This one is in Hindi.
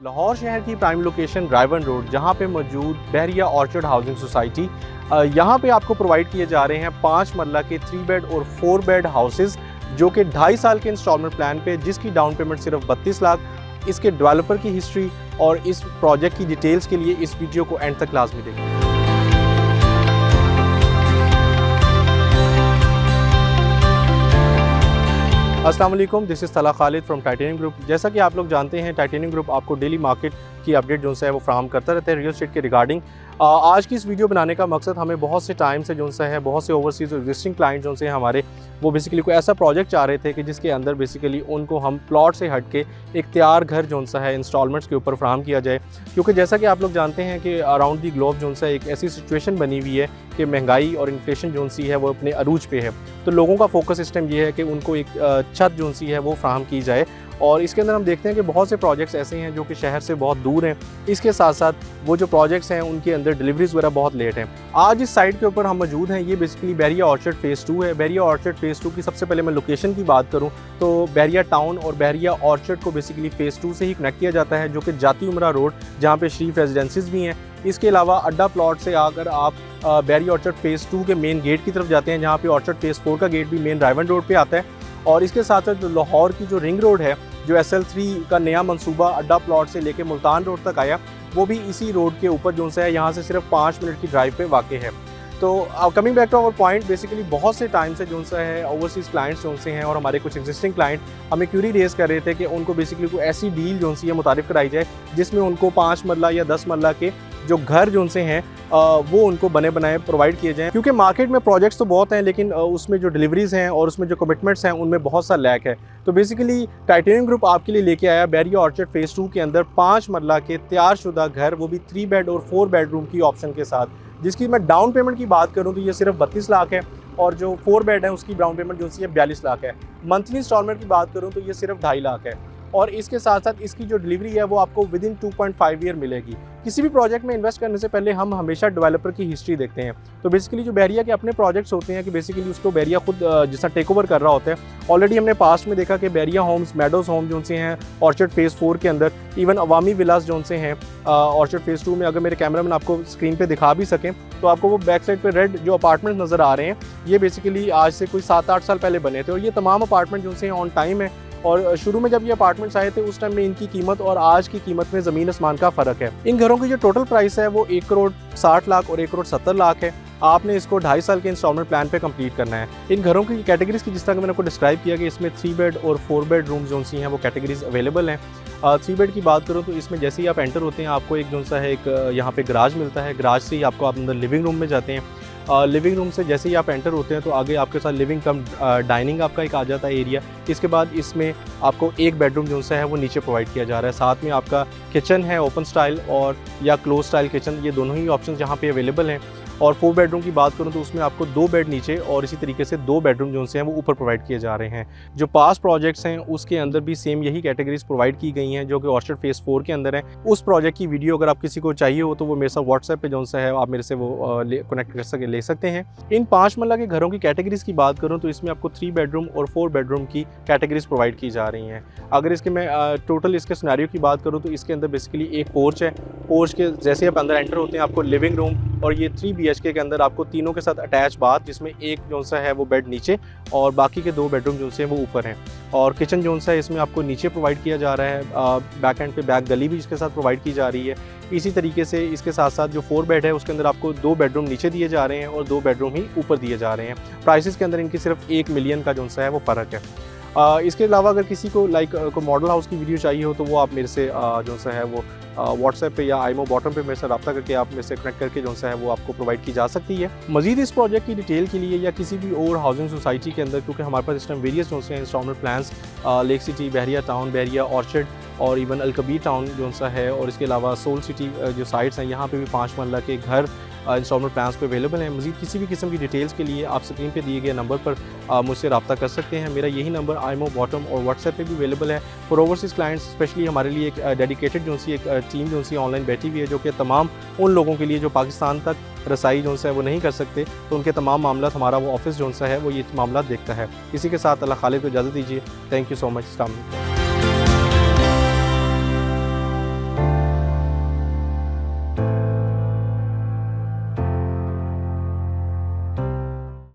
लाहौर शहर की प्राइम लोकेशन रायवन रोड जहां पे मौजूद बहरिया ऑर्चर्ड हाउसिंग सोसाइटी, यहां पे आपको प्रोवाइड किए जा रहे हैं 5 मरला के 3 बेड और 4 बेड हाउसेस जो कि 2.5 साल के इंस्टॉलमेंट प्लान पे, जिसकी डाउन पेमेंट सिर्फ 32 लाख। इसके डेवलपर की हिस्ट्री और इस प्रोजेक्ट की डिटेल्स के लिए इस वीडियो को एंड तक लाजमी देखें। अस्सलाम वालेकुम, दिस इज़ तला खालिद फ्रॉम टाइटेनियम ग्रुप। जैसा कि आप लोग जानते हैं, टाइटेनियम ग्रुप आपको डेली मार्केट की अपडेट जो है वो फ्राहम करता रहता है रियल एस्टेट के रिगार्डिंग। आज की इस वीडियो बनाने का मकसद, हमें बहुत से टाइम से जो है बहुत से ओवरसीज़ एग्जिस्टिंग क्लाइंट जो हैं हमारे, वो बेसिकली कोई ऐसा प्रोजेक्ट चाह रहे थे कि जिसके अंदर बेसिकली उनको हम प्लॉट से हट के एक तैयार घर जो है इंस्टॉलमेंट्स के ऊपर फ्राहम किया जाए। क्योंकि जैसा कि आप लोग जानते हैं कि अराउंड दी ग्लोब जो है एक ऐसी सिचुएशन बनी हुई है कि महंगाई और इन्फ्लेशन जो सी है वो अपने अरूज पे है। तो लोगों का फोकस इस टाइम ये है कि उनको एक छत जो सी है वो फ्राहम की जाए। और इसके अंदर हम देखते हैं कि बहुत से प्रोजेक्ट्स ऐसे हैं जो कि शहर से बहुत दूर हैं। इसके साथ साथ वो जो प्रोजेक्ट्स हैं उनके अंदर डिलीवरीज वगैरह बहुत लेट हैं। आज इस साइट के ऊपर हम मौजूद हैं। ये बेसिकली बहरिया ऑर्चर्ड फेज़ 2 है। बहरिया ऑर्चर्ड फेज़ 2 की सबसे पहले मैं लोकेशन की बात करूं तो बहरिया टाउन और बहरिया ऑर्चर्ड को बेसिकली फेज़ 2 से ही कनेक्ट किया जाता है, जो कि जाती उमरा रोड, जहाँ पे शरीफ रेजिडेंसीज भी हैं। इसके अलावा अड्डा प्लॉट से अगर आप बहरिया ऑर्चर्ड फेज़ 2 के मेन गेट की तरफ जाते हैं, जहाँ पे ऑर्चर्ड फेज़ 4 का गेट भी मेन रायवन रोड पे आता है। और इसके साथ साथ लाहौर की जो रिंग रोड है, जो SL3 का नया मंसूबा अड्डा प्लॉट से लेके मुल्तान रोड तक आया, वो भी इसी रोड के ऊपर जो है यहाँ से सिर्फ 5 मिनट की ड्राइव पे वाक़ है। तो coming back to our point, basically बहुत से टाइम से जो है ओवरसीज़ क्लाइंट्स जो से हैं और हमारे कुछ एग्जिस्टिंग क्लाइंट हमें क्यूरी रेज़ कर रहे थे कि उनको बेसिकली कोई ऐसी डील जो सी है मुतारिफ कराई जाए जिसमें उनको 5 मरला या 10 मरला के जो घर जो से हैं वो उनको बने बनाए प्रोवाइड किए जाएँ। क्योंकि मार्केट में प्रोजेक्ट्स तो बहुत हैं, लेकिन उसमें जो डिलीवरीज़ हैं और उसमें जो कमिटमेंट्स हैं उनमें बहुत सा लैक है। तो बेसिकली टाइटेनियम ग्रुप आपके लिए लेके आया बहरिया ऑर्चर्ड फेज़ 2 के अंदर 5 मरला के तैयारशुदा घर, वो भी 3 बेड और 4 बेडरूम की ऑप्शन के साथ, जिसकी मैं डाउन पेमेंट की बात करूं तो ये सिर्फ 32 लाख है। और जो 4 बेड है उसकी डाउन पेमेंट जो सी है 42 लाख है। मंथली इंस्टॉलमेंट की बात करूं तो ये सिर्फ 2.5 लाख है। और इसके साथ साथ इसकी जो डिलीवरी है वो आपको विदिन 2.5 ईयर मिलेगी। किसी भी प्रोजेक्ट में इन्वेस्ट करने से पहले हम हमेशा डेवलपर की हिस्ट्री देखते हैं। तो बेसिकली जो बहरिया के अपने प्रोजेक्ट्स होते हैं कि बेसिकली उसको बहरिया खुद जिसका टेक ओवर कर रहा होता है। ऑलरेडी हमने पास्ट में देखा कि बहरिया होम्स, मेडोज होम जो से हैं ऑर्चर्ड फेज़ 4 के अंदर, इवन अवामी विलास जो से हैं ऑर्चर्ड फेज़ 2 में, अगर मेरे कैमरामैन आपको स्क्रीन पर दिखा भी सकें तो आपको वो बैक साइड पर रेड जो अपार्टमेंट नज़र आ रहे हैं, ये बेसिकली आज से कोई 7-8 साल पहले बने थे। और ये तमाम अपार्टमेंट जो से ऑन टाइम है। और शुरू में जब ये अपार्टमेंट्स आए थे उस टाइम में इनकी कीमत और आज की कीमत में ज़मीन आसमान का फ़र्क है। इन घरों की जो टोटल प्राइस है वो 1 करोड़ 60 लाख और 1 करोड़ 70 लाख है। आपने इसको 2.5 साल के इंस्टॉलमेंट प्लान पे कंप्लीट करना है। इन घरों की कैटेगरीज की जिस तरह मैंने आपको डिस्क्राइब किया कि इसमें 3 बेड और 4 बेड रूम जो सी हैं वो कैटेगरीज अवेलेबल हैं। 3 बेड की बात करूँ तो इसमें जैसे ही आप एंटर होते हैं आपको एक जो सा है एक यहाँ पे गराज मिलता है। गराज से ही आपको आप अंदर लिविंग रूम में जाते हैं। लिविंग रूम से जैसे ही आप एंटर होते हैं तो आगे आपके साथ लिविंग कम डाइनिंग आपका एक आ जाता है एरिया। इसके बाद इसमें आपको एक बेडरूम जो है वो नीचे प्रोवाइड किया जा रहा है। साथ में आपका किचन है, ओपन स्टाइल और या क्लोज स्टाइल किचन, ये दोनों ही ऑप्शन यहाँ पे अवेलेबल हैं। और 4 बेडरूम की बात करूं तो उसमें आपको 2 बेड नीचे और इसी तरीके से 2 बेडरूम जो हैं वो ऊपर प्रोवाइड किए जा रहे हैं। जो पास प्रोजेक्ट्स हैं उसके अंदर भी सेम यही कैटेगरीज प्रोवाइड की गई हैं जो कि ऑर्चर्ड फेज़ 4 के अंदर है। उस प्रोजेक्ट की वीडियो अगर आप किसी को चाहिए हो तो वो मेरे साथ व्हाट्सएप पे जो है आप मेरे से वो कनेक्ट कर ले सकते हैं। इन 5 मरला के घरों की कैटेगरीज की बात करूँ तो इसमें आपको 3 बेडरूम और 4 बेडरूम की कैटेगरीज प्रोवाइड की जा रही हैं। अगर इसके मैं टोटल इसके सिनेरियो की बात करूँ तो इसके अंदर बेसिकली एक पोर्च है। पोर्च के जैसे आप अंदर एंटर होते हैं आपको लिविंग रूम और ये 3 BHK के अंदर आपको तीनों के साथ अटैच बाथ, जिसमें एक जो सा है वो बेड नीचे और बाकी के 2 बेडरूम जो से वो ऊपर हैं। और किचन जो सा है इसमें आपको नीचे प्रोवाइड किया जा रहा है। बैक एंड पे बैक गली भी इसके साथ प्रोवाइड की जा रही है। इसी तरीके से इसके साथ साथ जो 4 बेड है उसके अंदर आपको 2 बेडरूम नीचे दिए जा रहे हैं और 2 बेडरूम ही ऊपर दिए जा रहे हैं। प्राइसेस के अंदर इनकी सिर्फ 1 मिलियन का जो सा है वो फ़र्क है। इसके अलावा अगर किसी को को मॉडल हाउस की वीडियो चाहिए हो तो वो आप मेरे से जो सा है वो व्हाट्सएप पे या आईमो बॉटम पे मेरे से रब्ता करके आप मेरे से कनेक्ट करके जो है वो आपको प्रोवाइड की जा सकती है। मजीद इस प्रोजेक्ट की डिटेल के लिए या किसी भी और हाउसिंग सोसाइटी के अंदर, क्योंकि हमारे पास इस टाइम वेरियस जो है इंस्टॉलमेंट प्लान्स लेक सिटी, बहरिया टाउन, बहरिया ऑर्चर्ड और इवन अलकबीर टाउन जो सा है, और इसके अलावा सोल सिटी जो साइट्स हैं यहाँ पे भी 5 मरला के घर इंस्टॉलमेंट प्लान्स पे अवेलेबल हैं। मज़ीद किसी भी किस्म की डिटेल्स के लिए आप स्क्रीन पे दिए गए नंबर पर मुझसे रब्ता कर सकते हैं। मेरा यही नंबर आईमो बॉटम और व्हाट्सएप पे भी अवेलेबल है। फॉर ओवरसीज़ क्लाइंट्स स्पेशली हमारे लिए एक डेडिकेटेड जो सी एक टीम जो सी ऑनलाइन बैठी हुई है, जो कि तमाम उन लोगों के लिए जो पाकिस्तान तक रसाई जो है वो नहीं कर सकते, तो उनके तमाम मामला हमारा वो ऑफिस जो है वो ये मामला देखता है। इसी के साथ अल्लाह खालिद को इजाज़त दीजिए। Thank you so much. अस्सलाम वालेकुम।